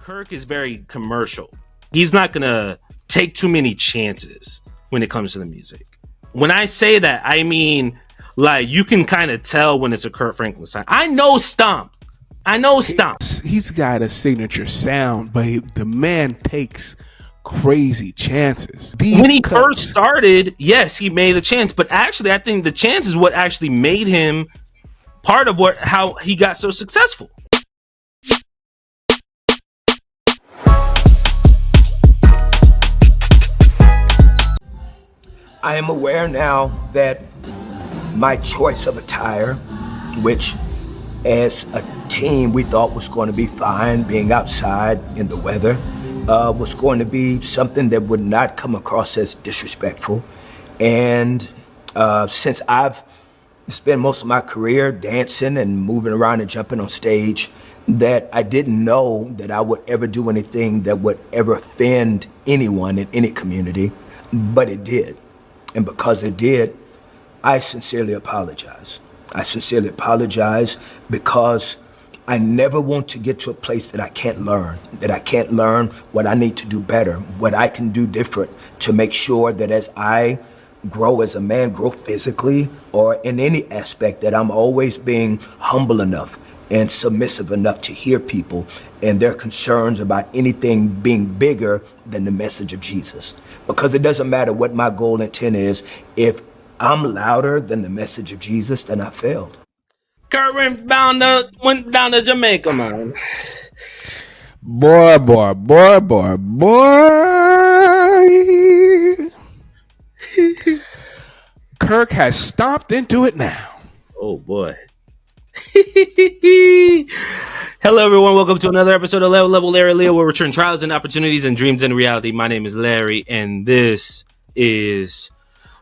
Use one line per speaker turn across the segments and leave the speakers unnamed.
Kirk is very commercial. He's not gonna take too many chances when it comes to the music. When I say that, I mean like you can kind of tell when it's a Kirk Franklin sign. I know Stomp.
He's got a signature sound, but the man takes crazy chances.
When he first started, yes, he made a chance, but actually, I think the chance is what actually made him part of how he got so successful.
I am aware now that my choice of attire, which as a team we thought was going to be fine, being outside in the weather, was going to be something that would not come across as disrespectful. And since I've spent most of my career dancing and moving around and jumping on stage, that I didn't know that I would ever do anything that would ever offend anyone in any community, but it did. And because it did, I sincerely apologize. I sincerely apologize because I never want to get to a place that I can't learn what I need to do better, what I can do different to make sure that as I grow as a man, grow physically or in any aspect, that I'm always being humble enough and submissive enough to hear people and their concerns about anything being bigger than the message of Jesus. Because it doesn't matter what my goal and intent is, if I'm louder than the message of Jesus, then I failed.
Kirk went down to Jamaica, man.
Boy. Kirk has stomped into it now.
Oh, boy. Hello, everyone. Welcome to another episode of Level Larry Leo, where we turn trials and opportunities and dreams into reality. My name is Larry, and this is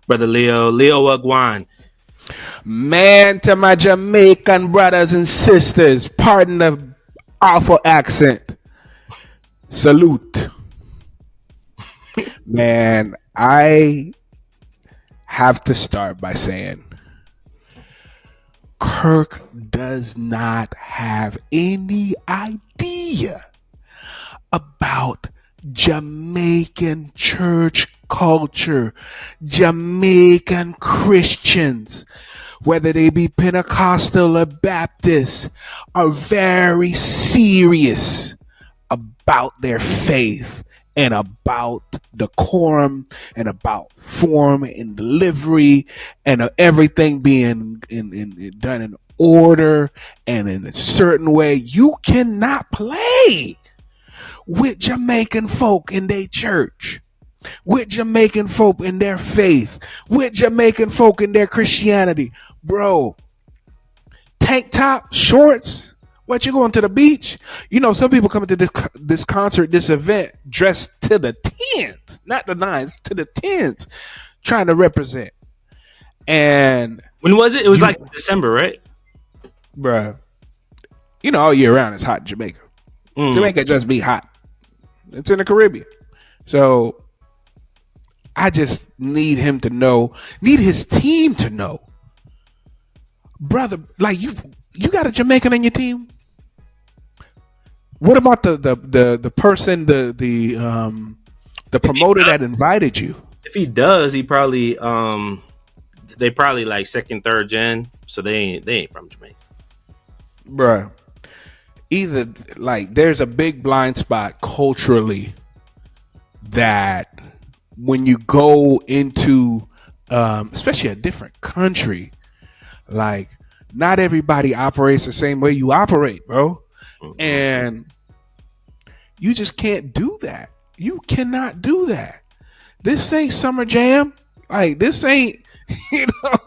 Brother Leo Wagwan.
Man, to my Jamaican brothers and sisters, pardon the awful accent. Salute. Man, I have to start by saying Kirk does not have any idea about Jamaican church culture. Jamaican Christians, whether they be Pentecostal or Baptist, are very serious about their faith and about decorum and about form and delivery and everything being done in order and in a certain way. You cannot play with Jamaican folk in their church, with Jamaican folk in their faith, with Jamaican folk in their Christianity. Bro, tank top, shorts. What, you going to the beach? You know, some people come to this concert, this event, dressed to the tens, not the nines, to the tens, trying to represent. And
when was it? It was like December, right?
Bruh. You know, all year round it's hot in Jamaica. Jamaica just be hot. It's in the Caribbean. So I just need him to know, need his team to know. Brother, like you got a Jamaican on your team? What about the person, the promoter that invited you?
If he does, he probably they probably like second, third gen, so they ain't from Jamaica.
Bruh. Either like there's a big blind spot culturally that when you go into especially a different country, like not everybody operates the same way you operate, bro. Mm-hmm. And you just can't do that. You cannot do that. This ain't Summer Jam. Like this ain't, you know.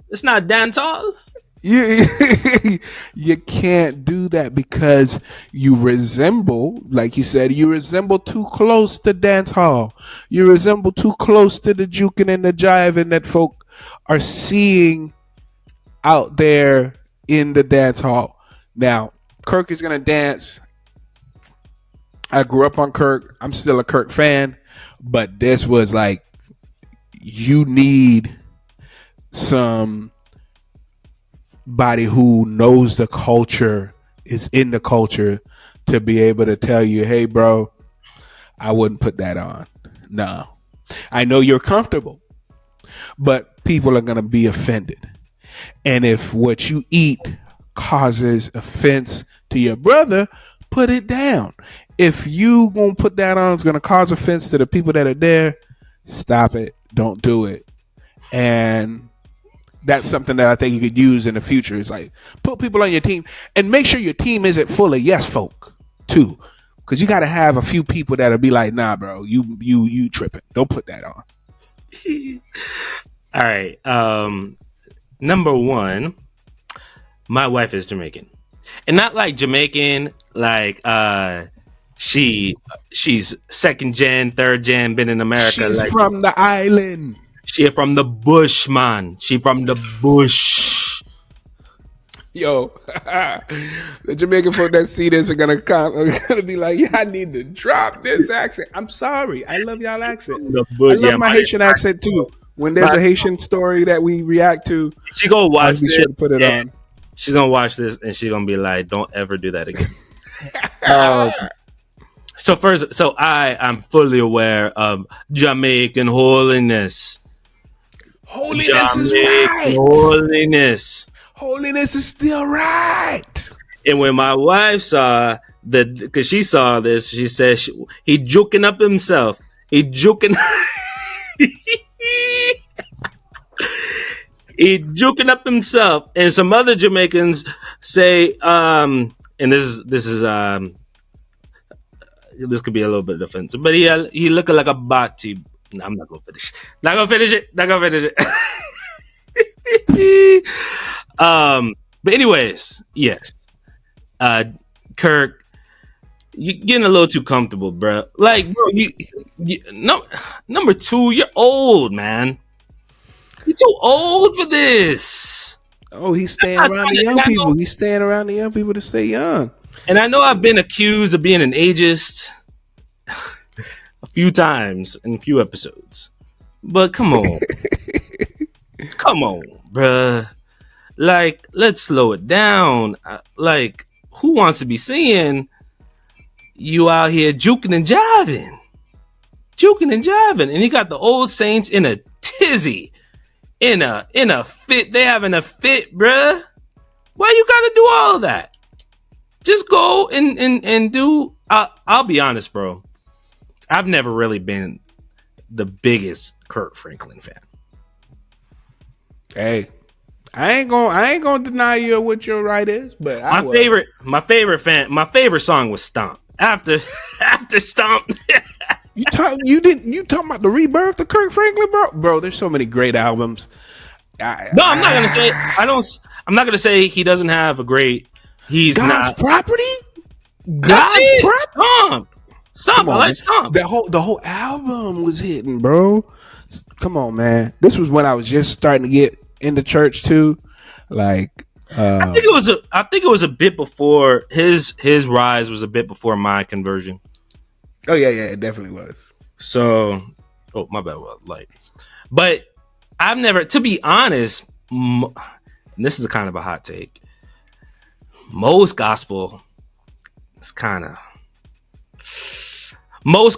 It's not dancehall.
You can't do that because you resemble, like you said, you resemble too close to dance hall. You resemble too close to the juking and the jiving that folk are seeing out there in the dance hall. Now, Kirk is going to dance. I grew up on Kirk. I'm still a Kirk fan, but this was like, you need somebody who knows the culture, is in the culture, to be able to tell you, hey, bro, I wouldn't put that on. No. I know you're comfortable, but people are going to be offended. And if what you eat causes offense to your brother, put it down. If you going to put that on, it's going to cause offense to the people that are there, stop it. Don't do it. And that's something that I think you could use in the future. It's like, put people on your team and make sure your team isn't full of yes folk too. Because you got to have a few people that'll be like, nah, bro, you tripping. Don't put that on.
All right. Number one, my wife is Jamaican. And not like Jamaican, like she's second gen, third gen, been in America.
She's
like,
from the island.
She from the bush, man. She from the bush.
Yo, the Jamaican folk that see this are gonna be like, yeah, I need to drop this accent. I'm sorry. I love y'all accent. I love my Haitian accent too. When there's a Haitian story that we react to,
she gonna watch this.
Should put it on.
She's gonna watch this and she's gonna be like, don't ever do that again. So I'm fully aware of Jamaican holiness.
Holiness is right. Holiness is still right.
And when my wife saw because she saw this, she said he juking up himself. He juking. He juking up himself, and some other Jamaicans say, and this could be a little bit offensive, but he looking like a bati. No, I'm not gonna finish. Not gonna finish it. But anyways, yes. Kirk, you getting a little too comfortable, bro. Like, bro, number two, you're old, man. You're too old for this.
Oh, he's staying around the young people. He's staying around the young people to stay young.
And I know I've been accused of being an ageist a few times in a few episodes. But come on. Come on, bruh. Like, let's slow it down. Like, who wants to be seeing you out here juking and jiving? Juking and jiving. And you got the old saints in a tizzy. In a fit. They having a fit, bruh. Why you gotta do all of that? Just go and do. I'll be honest, bro. I've never really been the biggest Kirk Franklin fan.
Hey, I ain't gonna deny you what your right is, but
my favorite song was Stomp. After Stomp.
You talking about the rebirth of Kirk Franklin, bro? Bro, there's so many great albums.
I'm not gonna say I'm not gonna say he doesn't have a great. He's
God's
not
property.
God's property. Stomp. I like Stomp.
The whole album was hitting, bro. Come on, man. This was when I was just starting to get into church too. Like,
I think it was a bit before his rise was a bit before my conversion.
Oh yeah, it definitely was.
So, my bad. Well, like, but I've never, to be honest, and this is a kind of a hot take. Most gospel is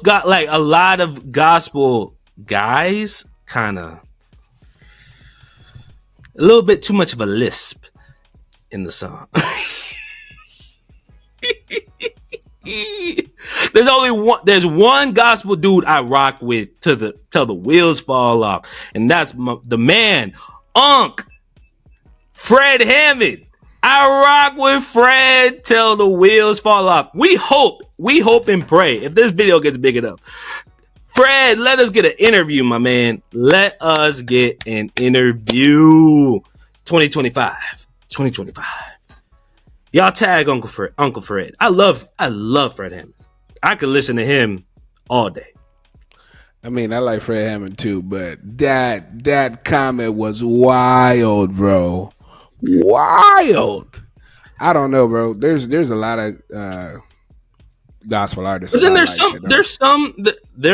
like a lot of gospel guys kind of a little bit too much of a lisp in the song. There's one gospel dude I rock with till the wheels fall off, and that's the man, Fred Hammond. I rock with Fred till the wheels fall off. We hope and pray if this video gets big enough. Fred, let us get an interview, my man. Let us get an interview. 2025. Y'all tag Uncle Fred. I love Fred Hammond. I could listen to him all day.
I mean, I like Fred Hammond too, but that comment was wild, bro. Wild. I don't know, bro. There's a lot of gospel artists.
But then there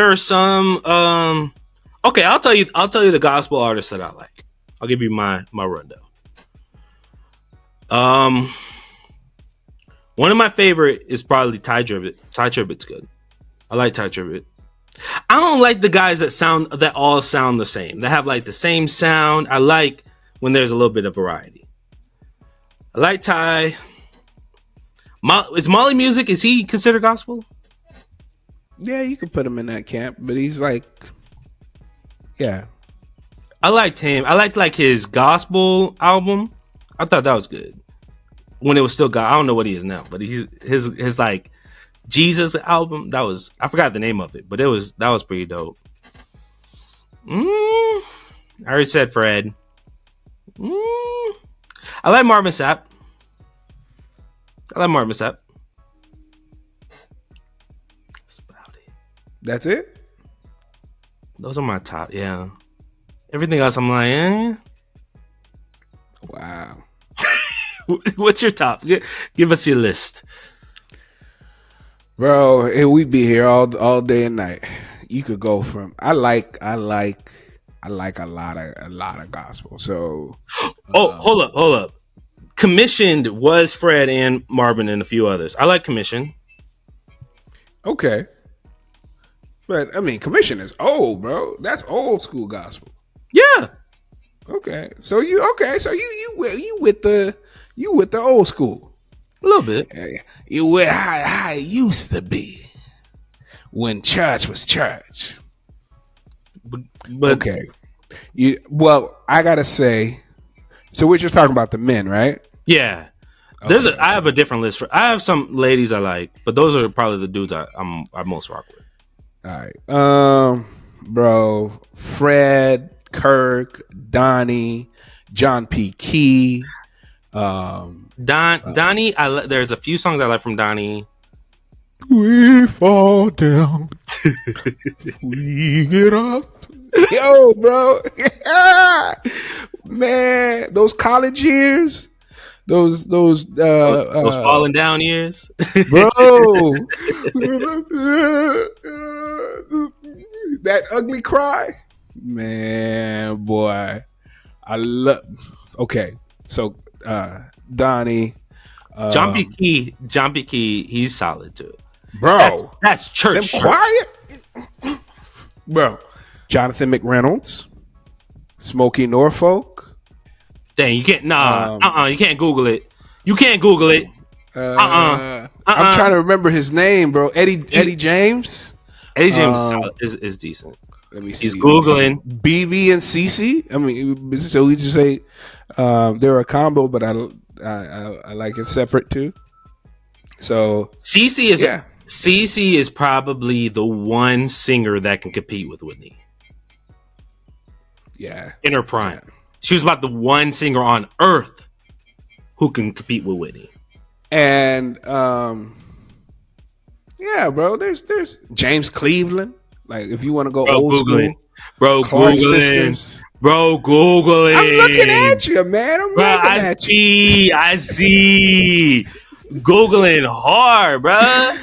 are some. Okay, I'll tell you the gospel artists that I like. I'll give you my rundown. One of my favorite is probably Ty Tribbett. Ty Tribbett's good. I like Ty Tribbett. I don't like the guys that all sound the same. That have like the same sound. I like when there's a little bit of variety. I like Ty. Is Molly Music? Is he considered gospel?
Yeah, you can put him in that camp, but he's like, yeah.
I liked him. I liked like his gospel album. I thought that was good when it was still God. I don't know what he is now, but his like Jesus album. I forgot the name of it, but that was pretty dope. I already said Fred. I like Marvin Sapp. That's about it.
That's it?
Those are my top. Yeah. Everything else, I'm like, eh.
Wow.
What's your top? Give us your list.
Bro, we'd be here all day and night. You could go from I like a lot of gospel. So
hold up. Commissioned was Fred and Marvin and a few others. I like Commission.
Okay. But I mean, Commission is old, bro. That's old school gospel.
Yeah.
Okay. So you with the old school.
A little bit.
You with how it used to be when church was church.
But
okay. I gotta say, so we're just talking about the men, right?
Yeah. I have a different list. I have some ladies I like, but those are probably the dudes I most rock with.
All right. Bro, Fred, Kirk, Donnie, John P. Key.
Donnie, there's a few songs I like from Donnie.
We fall down. We get up. Yo, bro. Man, those college years. Those
falling down years.
Bro. That ugly cry. Man, boy. I love. Okay. So Donnie,
John P. Key, he's solid too,
bro.
That's church.
Them quiet, bro. Jonathan McReynolds, Smokey Norfolk.
Dang, you can't. You can't Google it. You can't Google it.
I'm trying to remember his name, bro. Eddie James.
Eddie James is decent.
Let me see.
He's Googling
BB and Cece. I mean, so we just say they're a combo, but I like it separate too. So
Cece is probably the one singer that can compete with Whitney.
Yeah,
in her prime, she was about the one singer on earth who can compete with Whitney.
And yeah, bro. There's James Cleveland. Like, if you want to go old school,
Clark Googling,
sisters.
Bro, Googling.
I'm looking at you, man. I
see. Googling hard, bro.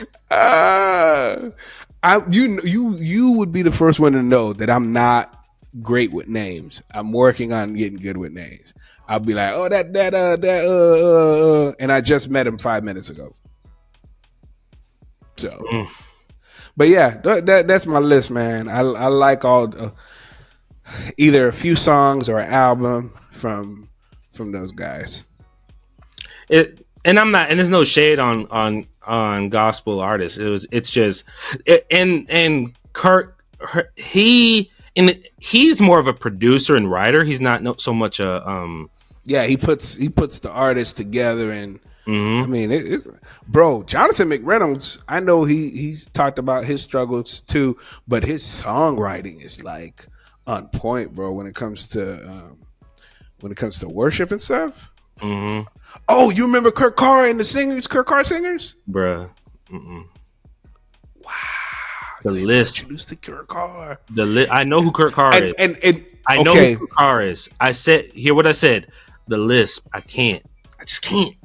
You would be the first one to know that I'm not great with names. I'm working on getting good with names. I'll be like, oh, and I just met him 5 minutes ago. So. But yeah, that's my list, man. I like all either a few songs or an album from those guys.
And there's no shade on gospel artists. And Kirk, he's more of a producer and writer. He's not so much a
yeah. He puts the artists together and.
Mm-hmm.
I mean, bro, Jonathan McReynolds, I know he's talked about his struggles too, but his songwriting is like on point, bro, when it comes to worship and stuff.
Mm-hmm.
Oh, you remember Kirk Carr and the singers, Kirk Carr singers?
Bruh. Mm-mm.
Wow.
The list.
Introduced to Kirk Carr.
I know who Kirk Carr is.
And
I know who Kirk Carr is. Hear what I said. The list. I just can't.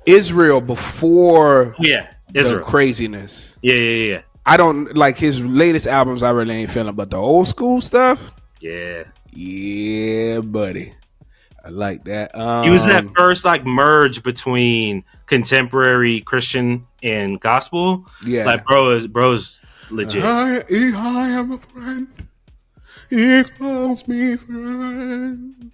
Israel before
Israel.
The craziness.
Yeah.
I don't like his latest albums. I really ain't feeling, but the old school stuff.
Yeah,
buddy. I like that.
He was that first like merge between contemporary Christian and gospel.
Yeah.
Like bro's legit.
I am a friend. He calls me friend.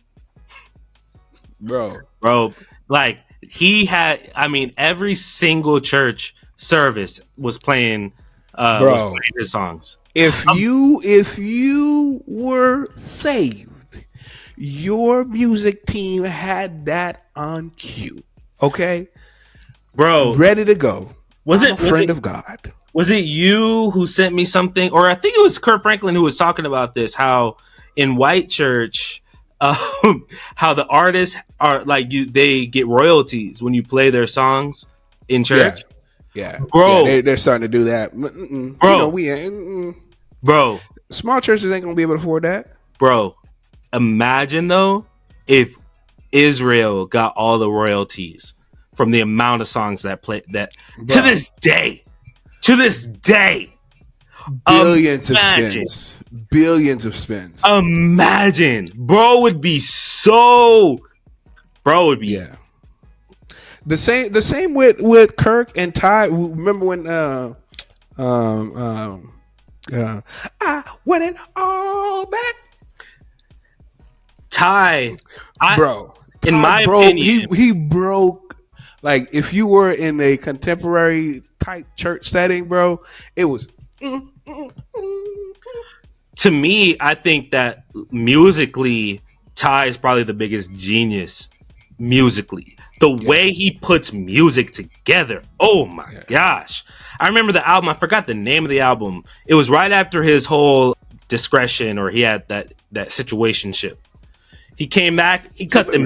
Bro, like he had, I mean, every single church service was playing his songs.
If you were saved, your music team had that on cue. Okay?
Bro,
ready to go.
Was
I'm
it
a friend of God?
Was it you who sent me something, or I think it was Kirk Franklin who was talking about this? How in white church, how the artists are like they get royalties when you play their songs in church.
Yeah,
bro,
they're starting to do that. Bro, you know, we ain't.
Bro,
small churches ain't gonna be able to afford that.
Bro, imagine though if Israel got all the royalties from the amount of songs that play that. Bro. To this day,
billions of spins.
Imagine, bro would be yeah.
The same with Kirk and Ty. Remember when I want it all back.
Ty, in my
opinion, he broke. Like if you were in a contemporary type church setting, bro, it was.
To me, I think that musically, Ty is probably the biggest genius musically. The way he puts music together. Oh my gosh. I remember the album. I forgot the name of the album. It was right after his whole discretion, or he had that situationship. He came back. He cut them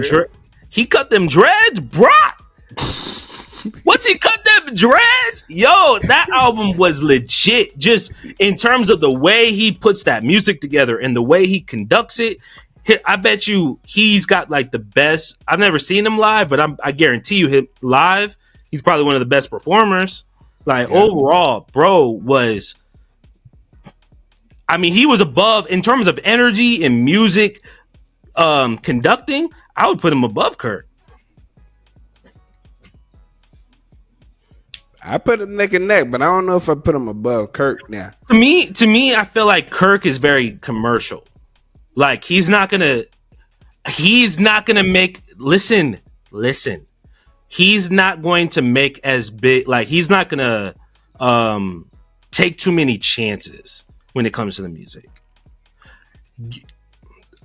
dreads, bro. Once he cut them dreads, yo, that album was legit. Just in terms of the way he puts that music together and the way he conducts it. I bet you he's got like the best. I've never seen him live, but I guarantee you him live, he's probably one of the best performers. Like overall, bro was. I mean, he was above in terms of energy and music conducting. I would put him above Kirk.
I put him neck and neck, but I don't know if I put him above Kirk now.
To me, I feel like Kirk is very commercial. Like he's not gonna make. Listen. He's not going to make as big. Like he's not gonna take too many chances when it comes to the music.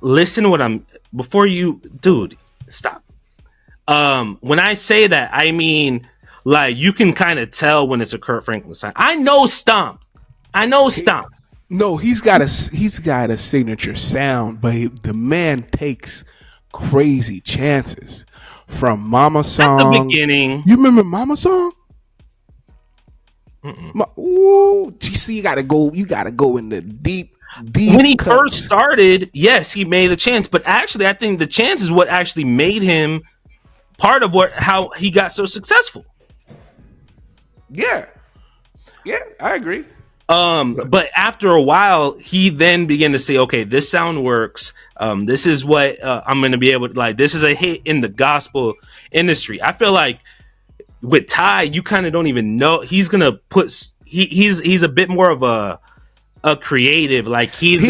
Listen to what I'm before you, dude. Stop. When I say that, I mean. Like you can kind of tell when it's a Kirk Franklin sign. I know Stomp.
No, he's got a signature sound, but the man takes crazy chances. From Mama Song.
At the beginning.
You remember Mama Song? Ooh, you see, you gotta go in the deep.
When he first started, yes, he made a chance, but actually, I think the chance is what actually made him part of how he got so successful.
Yeah, I agree.
But after a while, he then began to say, okay, this sound works. This is what I'm going to be able to like. This is a hit in the gospel industry. I feel like with Ty, you kind of don't even know. He's going to put, he's a bit more of a creative. Like he's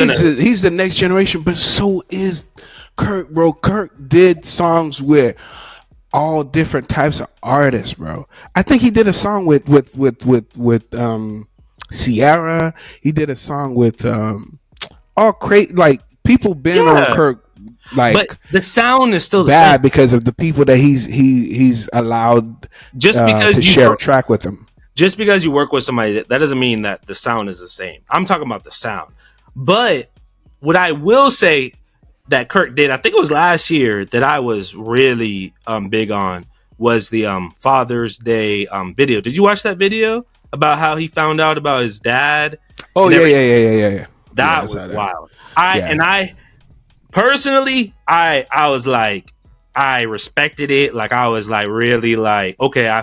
the next generation, but so is Kirk, bro. Kirk did songs with all different types of artists, bro. I think he did a song with Sierra. He did a song with all crazy, like people been on Kirk, like,
but the sound is still
bad
same.
Because of the people that he's allowed
just because
to share a track with them.
Just because you work with somebody, that doesn't mean that the sound is the same. I'm talking about the sound. But what I will say that Kirk did, I think it was last year, that I was really big on was the Father's Day video. Did you watch that video about how he found out about his dad?
Oh yeah.
That was wild. I personally, I was like, I respected it. Like I was like really like, okay,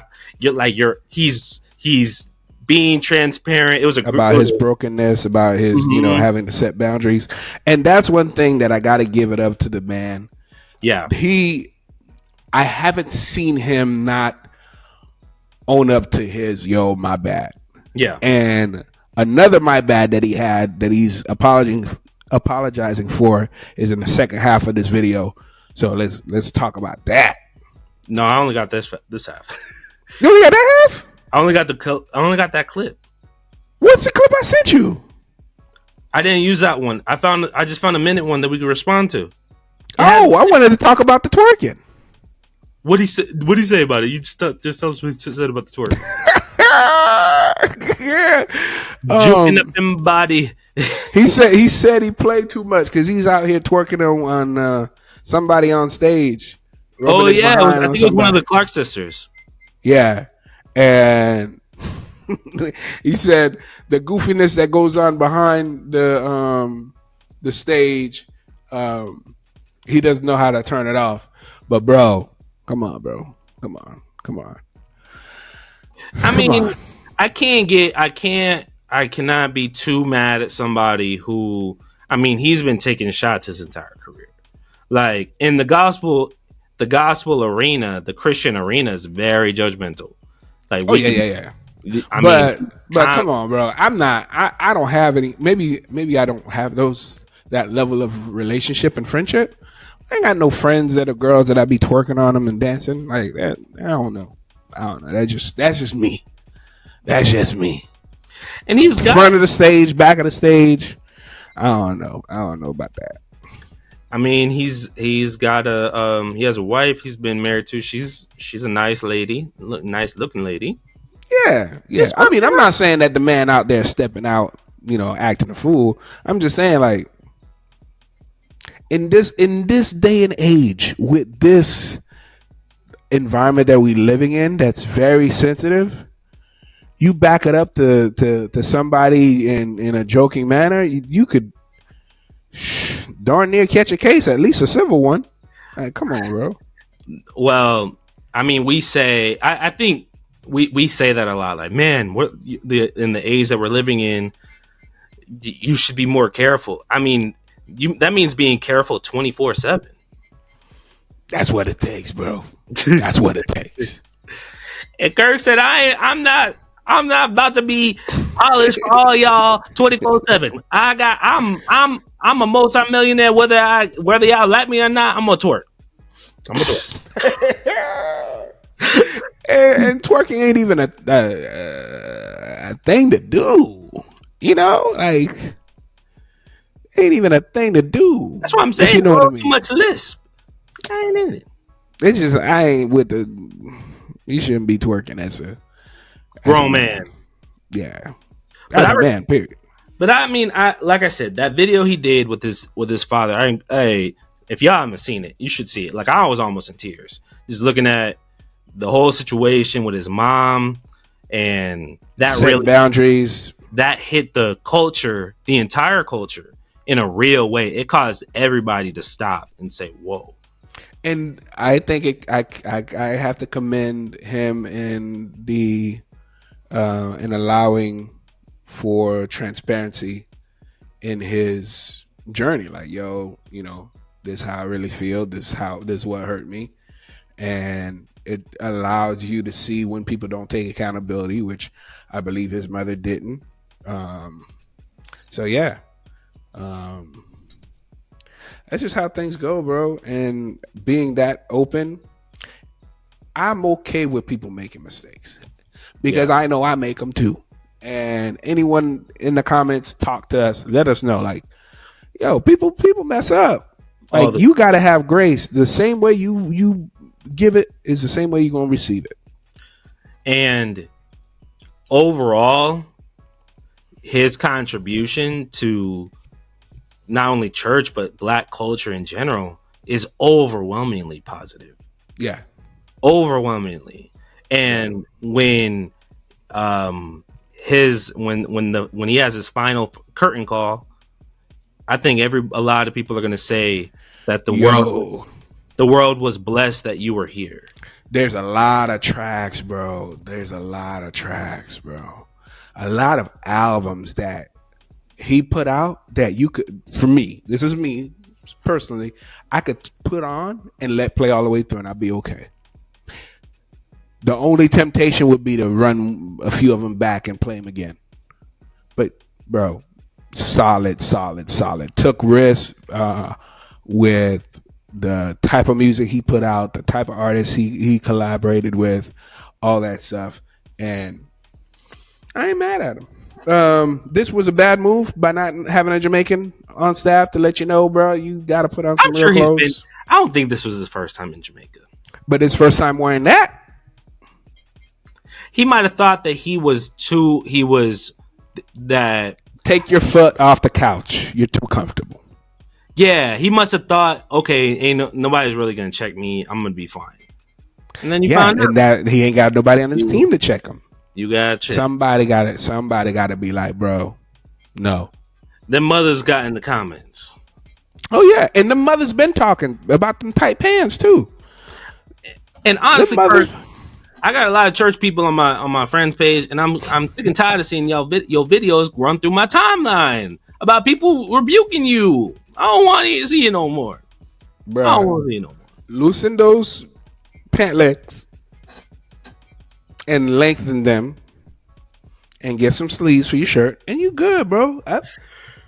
he's being transparent. It was
about his brokenness, about his having to set boundaries, and that's one thing that I got to give it up to the man.
Yeah,
I haven't seen him not own up to his my bad.
Yeah.
And another my bad that he had that he's apologizing for is in the second half of this video. So let's talk about that.
No, I only got this half.
You only got that half?
I only got that clip.
What's the clip I sent you?
I didn't use that one. I just found a minute one that we could respond to.
I wanted to talk about the twerking.
What he say about it? You just tell us what he said about the twerk. Juking up him body.
He said he played too much because he's out here twerking on somebody on stage.
Oh yeah, I think it was one of the Clark sisters.
Yeah, and he said the goofiness that goes on behind the stage, he doesn't know how to turn it off. But bro, come on, bro, come on.
I mean, I cannot be too mad at somebody who, I mean, he's been taking shots his entire career. Like in the gospel arena, the Christian arena is very judgmental. Like,
yeah. But come on, bro. I don't have any. Maybe I don't have that level of relationship and friendship. I ain't got no friends that are girls that I be twerking on them and dancing like that. I don't know. That's just me. That's just me.
And he's got
front of the stage, back of the stage. I don't know about that.
I mean, he's got he has a wife he's been married to. She's a nice lady, nice looking lady.
Yeah. I mean, I'm not saying that the man out there stepping out, acting a fool. I'm just saying, like, in this day and age, with this environment that we living in, that's very sensitive. You back it up to somebody in a joking manner, you could darn near catch a case, at least a civil one. Like, come on, bro.
Well, I mean, I think we say that a lot. Like, man, in the age that we're living in, you should be more careful. I mean, that means being careful 24/7.
That's what it takes, bro. That's what it takes.
And Kirk said, I'm not about to be polished for all y'all 24/7. I'm a multi-millionaire whether y'all like me or not. I'm gonna twerk.
and twerking ain't even a thing to do. Like, ain't even a thing to do.
That's what I'm saying. What I mean. Too much lisp. I ain't in it.
It's just I ain't with the. You shouldn't be twerking as a
grown man.
Yeah, as a man. Period.
But I mean, like I said, that video he did with his father. If y'all haven't seen it, you should see it. Like, I was almost in tears just looking at the whole situation with his mom, and that
setting boundaries.
That hit the culture, the entire culture, in a real way. It caused everybody to stop and say, "Whoa."
And I think I have to commend him in in allowing for transparency in his journey. Like, this is how I really feel. This is what hurt me, and it allows you to see when people don't take accountability, which I believe his mother didn't. So yeah. That's just how things go, bro. And being that open, I'm okay with people making mistakes because I know I make them too. And anyone in the comments, talk to us, let us know. Like, yo, people mess up. Like, you got to have grace. The same way you give it is the same way you're going to receive it.
And overall, his contribution to not only church but Black culture in general is overwhelmingly positive.
Yeah,
overwhelmingly. And when when he has his final curtain call, I think a lot of people are going to say that the world was blessed that you were here.
There's a lot of tracks, bro. A lot of albums that he put out that you could, for me, this is me personally, I could put on and let play all the way through and I'd be okay. The only temptation would be to run a few of them back and play them again. But bro, solid. Took risks with the type of music he put out, the type of artists he collaborated with, all that stuff, and I ain't mad at him. This was a bad move by not having a Jamaican on staff to let you know, bro. You got to put on some real clothes.
I don't think this was his first time in Jamaica,
but his first time wearing that.
He might have thought that he was that.
Take your foot off the couch. You're too comfortable.
Yeah, he must have thought, okay, nobody's really gonna check me. I'm gonna be fine. And then you found out
that he ain't got nobody on his team to check him.
You got check.
Somebody got to be like, bro, no.
The mothers got in the comments.
Oh yeah, and the mother's been talking about them tight pants too.
And honestly, I got a lot of church people on my friends page, and I'm sick and tired of seeing your videos run through my timeline about people rebuking you. I don't want to see you no more.
Bro,
I don't want to see you no more.
Loosen those pant legs and lengthen them and get some sleeves for your shirt, and you good, bro.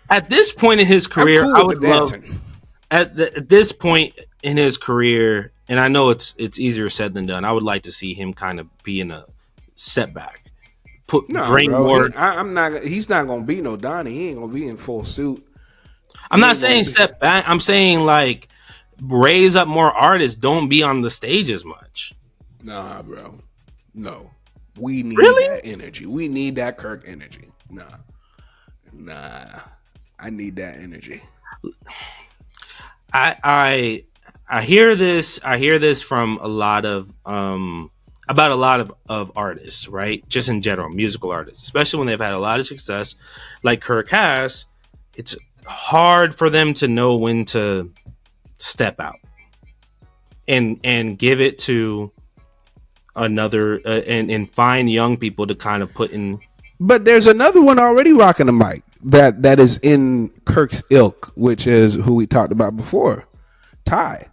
At this point in his career,
cool
I would love at this point in his career, and I know it's easier said than done. I would like to see him kind of be in a setback.
I'm not. He's not gonna be no Donnie. He ain't gonna be in full suit.
I'm not saying step back. I'm saying like raise up more artists. Don't be on the stage as much.
Nah, bro. No. We need that energy. We need that Kirk energy. Nah. I need that energy.
I hear this. I hear this from a lot of about a lot of artists, right? Just in general, musical artists, especially when they've had a lot of success, like Kirk has. It's hard for them to know when to step out and give it to another and find young people to kind of put in.
But there's another one already rocking the mic that is in Kirk's ilk, which is who we talked about before. Ty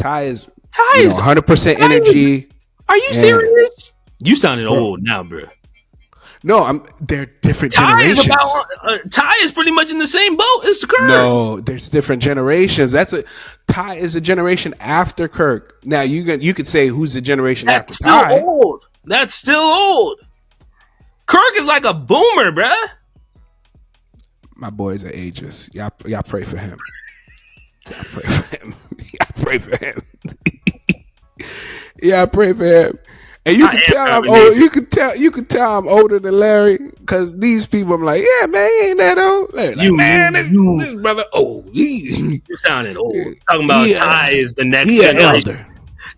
is 100% energy.
Are you serious? You sounding old now, bro.
No, they're different generations.
Ty is pretty much in the same boat as Kirk.
No, there's different generations. Ty is a generation after Kirk. Now you could say who's the generation after Ty.
Old. That's still old. Kirk is like a boomer, bruh.
My boys are ages. Y'all pray for him. Y'all pray for him. Y'all pray for him. Yeah, I pray for him. And you can tell I'm old. You can tell I'm older than Larry because these people. I'm like, yeah, man, he ain't that old. Like, this brother old.
You sounding old. Talking about Ty is the next
generation.
Elder.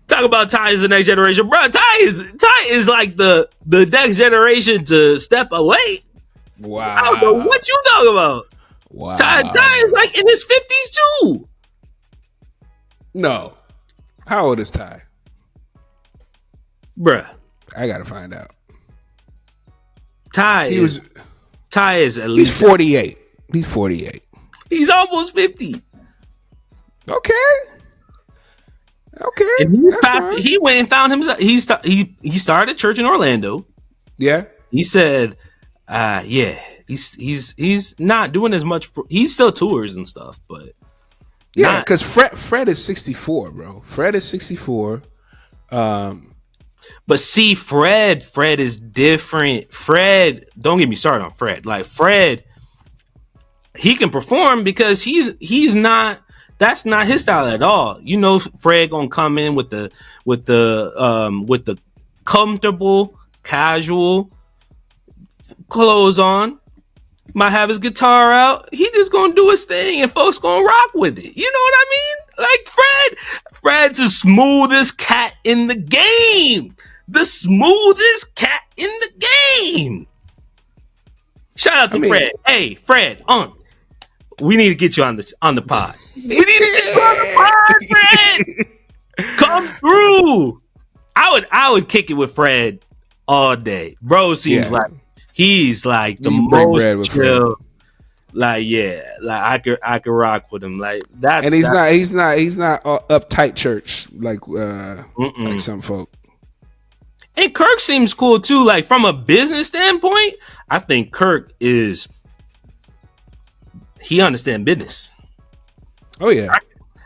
Talk about Ty is the next generation, bro. Ty is like the next generation to step away.
Wow.
I don't know what you talking about.
Wow.
Ty is like in his 50s too.
No. How old is Ty?
Bruh.
I gotta find out.
Ty is at least...
He's 48. He's 48.
He's almost 50.
Okay.
And he went and found himself. He started a church in Orlando.
Yeah.
He said, he's not doing as much. He still tours and stuff, but
yeah, because Fred is 64, bro. Fred is 64.
But see, Fred is different. Fred, don't get me started on Fred. Like Fred, he can perform because he's not. That's not his style at all. You know, Fred gonna come in with the comfortable, casual clothes on. Might have his guitar out. He just gonna do his thing, and folks gonna rock with it. You know what I mean? Like Fred's the smoothest cat in the game. The smoothest cat in the game. Shout out to Fred. Hey, Fred, we need to get you on the pod. We need to get you on the pod, Fred. Come through. I would kick it with Fred all day. Bro seems like he's like the most chill. Like I could rock with him. Like that's
and he's not uptight church like some folk.
And Kirk seems cool too. Like from a business standpoint, I think Kirk he understands business.
Oh yeah.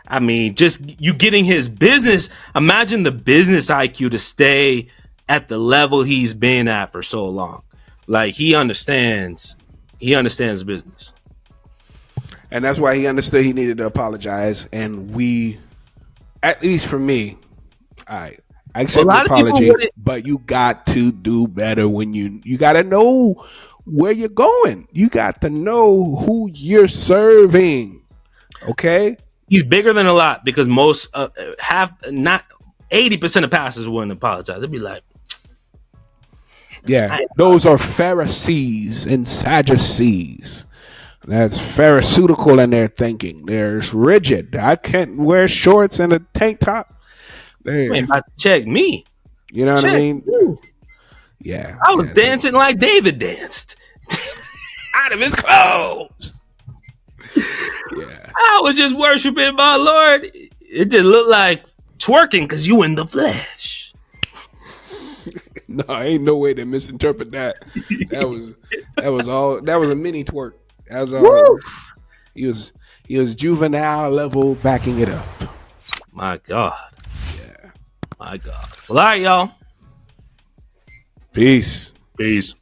I mean, just you getting his business. Imagine the business IQ to stay at the level he's been at for so long. Like he understands business.
And that's why he understood he needed to apologize. And we, at least for me, I accept the apology, but you got to do better when you got to know where you're going. You got to know who you're serving. Okay?
He's bigger than a lot because most not 80% of pastors wouldn't apologize. They'd be like,
yeah, those are Pharisees and Sadducees. That's pharisaical in their thinking. They're rigid. I can't wear shorts and a tank top.
You ain't about to check me.
You know what I mean?
You.
Yeah.
I was dancing like David danced. Out of his clothes.
Yeah.
I was just worshiping my Lord. It just looked like twerking because you in the flesh.
No, ain't no way to misinterpret that. That was a mini twerk. That was all. He was juvenile level backing it up.
My God.
Yeah.
My God. Well, all right, y'all.
Peace.
Peace.